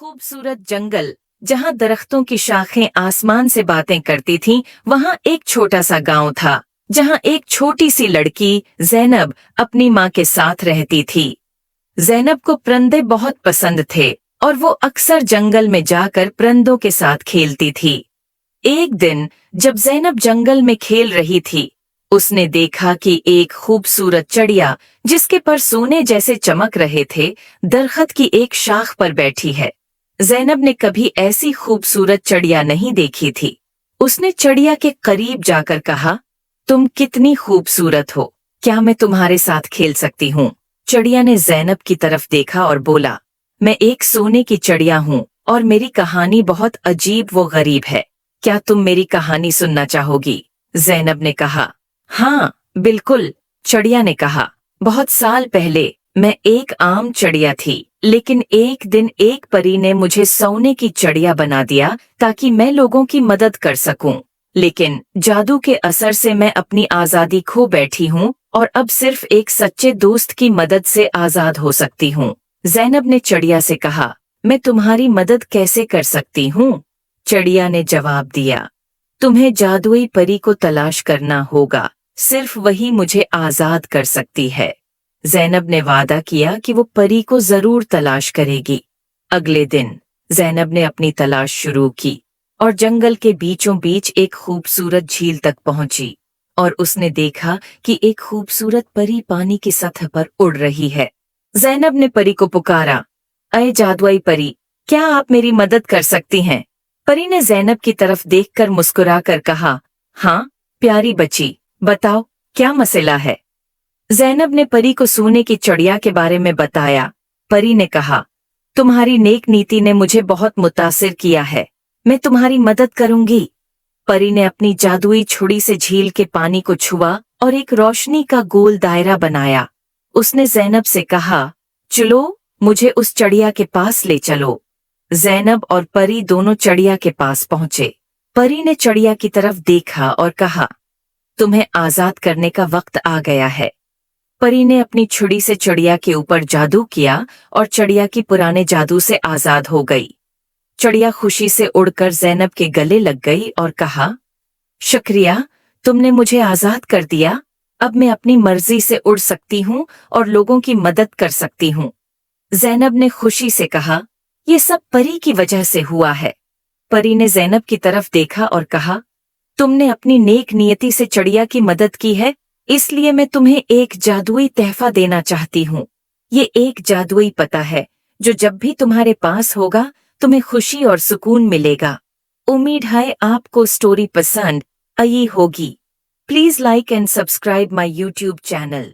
खूबसूरत जंगल जहाँ दरख्तों की शाखें आसमान से बातें करती थीं, वहाँ एक छोटा सा गांव था जहाँ एक छोटी सी लड़की ज़ैनब अपनी माँ के साथ रहती थी। ज़ैनब को परिंदे बहुत पसंद थे और वो अक्सर जंगल में जाकर परिंदों के साथ खेलती थी। एक दिन जब ज़ैनब जंगल में खेल रही थी, उसने देखा कि एक खूबसूरत चिड़िया जिसके पर सोने जैसे चमक रहे थे, दरख्त की एक शाख पर बैठी है। ज़ैनब ने कभी ऐसी खूबसूरत चिड़िया नहीं देखी थी। उसने चिड़िया के करीब जाकर कहा, तुम कितनी खूबसूरत हो, क्या मैं तुम्हारे साथ खेल सकती हूँ? चिड़िया ने ज़ैनब की तरफ देखा और बोला, मैं एक सोने की चिड़िया हूँ और मेरी कहानी बहुत अजीब व गरीब है। क्या तुम मेरी कहानी सुनना चाहोगी? ज़ैनब ने कहा। हाँ बिल्कुल, चिड़िया ने कहा। बहुत साल पहले मैं एक आम चिड़िया थी, लेकिन एक दिन एक परी ने मुझे सोने की चिड़िया बना दिया ताकि मैं लोगों की मदद कर सकूं। लेकिन जादू के असर से मैं अपनी आज़ादी खो बैठी हूँ और अब सिर्फ एक सच्चे दोस्त की मदद से आज़ाद हो सकती हूँ। ज़ैनब ने चिड़िया से कहा, मैं तुम्हारी मदद कैसे कर सकती हूँ? चिड़िया ने जवाब दिया, तुम्हें जादुई परी को तलाश करना होगा, सिर्फ वही मुझे आज़ाद कर सकती है। ज़ैनब ने वादा किया कि वो परी को जरूर तलाश करेगी। अगले दिन ज़ैनब ने अपनी तलाश शुरू की और जंगल के बीचों बीच एक खूबसूरत झील तक पहुंची और उसने देखा कि एक खूबसूरत परी पानी की सतह पर उड़ रही है। ज़ैनब ने परी को पुकारा, अये जादुई परी, क्या आप मेरी मदद कर सकती हैं? परी ने ज़ैनब की तरफ देखकर मुस्कुराकर कहा, हाँ प्यारी बच्ची, बताओ क्या मसला है? ज़ैनब ने परी को सोने की चिड़िया के बारे में बताया। परी ने कहा, तुम्हारी नेक नीति ने मुझे बहुत मुतासिर किया है, मैं तुम्हारी मदद करूंगी। परी ने अपनी जादुई छुरी से झील के पानी को छुआ और एक रोशनी का गोल दायरा बनाया। उसने ज़ैनब से कहा, चलो मुझे उस चिड़िया के पास ले चलो। ज़ैनब और परी दोनों चिड़िया के पास पहुंचे। परी ने चिड़िया की तरफ देखा और कहा, तुम्हें आज़ाद करने का वक्त आ गया है। परी ने अपनी छुरी से चिड़िया के ऊपर जादू किया और चिड़िया की पुराने जादू से आज़ाद हो गई। चिड़िया खुशी से उड़कर ज़ैनब के गले लग गई और कहा, शुक्रिया, तुमने मुझे आज़ाद कर दिया। अब मैं अपनी मर्जी से उड़ सकती हूँ और लोगों की मदद कर सकती हूँ। ज़ैनब ने खुशी से कहा, ये सब परी की वजह से हुआ है। परी ने ज़ैनब की तरफ देखा और कहा, तुमने अपनी नेक नियति से चिड़िया की मदद की है, इसलिए मैं तुम्हें एक जादुई तोहफा देना चाहती हूँ। ये एक जादुई पता है जो जब भी तुम्हारे पास होगा तुम्हें खुशी और सुकून मिलेगा। उम्मीद है आपको स्टोरी पसंद आई होगी। Please like and subscribe my YouTube channel.